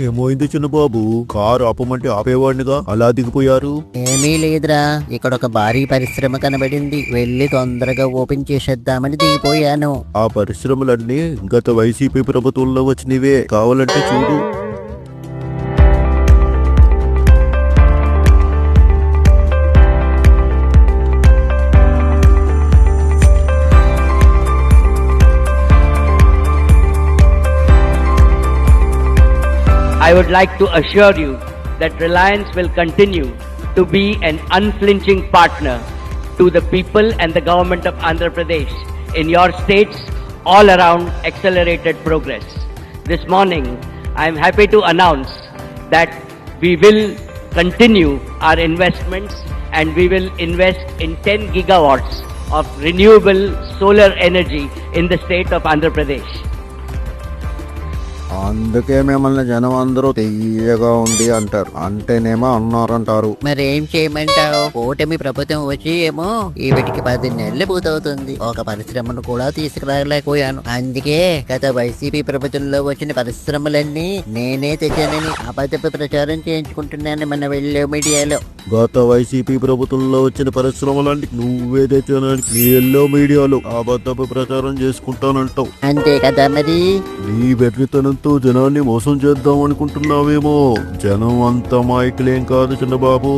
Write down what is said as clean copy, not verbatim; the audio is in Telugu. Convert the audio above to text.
ఏమైంది చిన్న బాబు? కారు ఆపమంటే ఆపేవాడినిగా అలా దిగిపోయారు. ఏమీ లేదురా, ఇక్కడ ఒక భారీ పరిశ్రమ కనబడింది, వెళ్ళి తొందరగా ఓపెన్ చేసేద్దామని దిగిపోయాను. ఆ పరిశ్రమలన్నీ గత వైసీపీ ప్రభుత్వంలో వచ్చినవే, కావాలంటే చూడు. I would like to assure you that Reliance will continue to be an unflinching partner to the people and the government of Andhra Pradesh in your states all around accelerated progress. This morning, I am happy to announce that we will continue our investments and we will invest in 10 gigawatts of renewable solar energy in the state of Andhra Pradesh. అందుకే మిమ్మల్ని జనం అందరూ తీయగా ఉంది అంటారు, అంటేనేమో అన్నారంటారు. మరేం చేయమంటావు? కూటమి ప్రభుత్వం వచ్చి ఏమో ఈవిటికి 10 నెలలు పూర్తవుతుంది, ఒక పరిశ్రమను కూడా తీసుకురాలేకపోయాను. అందుకే గత వైసీపీ ప్రభుత్వంలో వచ్చిన పరిశ్రమలన్నీ నేనే తెచ్చానని అబద్ధపు ప్రచారం చేయించుకుంటున్నాను మన వెళ్ళే మీడియాలో. గత వైసీపీ ప్రభుత్వంలో వచ్చిన పరిశ్రమలన్నీ నువ్వే తెచ్చానని నీ ఎల్లో మీడియాలో అబద్ధపు ప్రచారం చేసుకుంటానంటావు. అంతే కదా మరి. నీ వెర్రితనంతో జనాన్ని మోసం చేద్దాం అనుకుంటున్నావేమో. జనం అంత మాయకులేం కాదు చిన్నబాబు.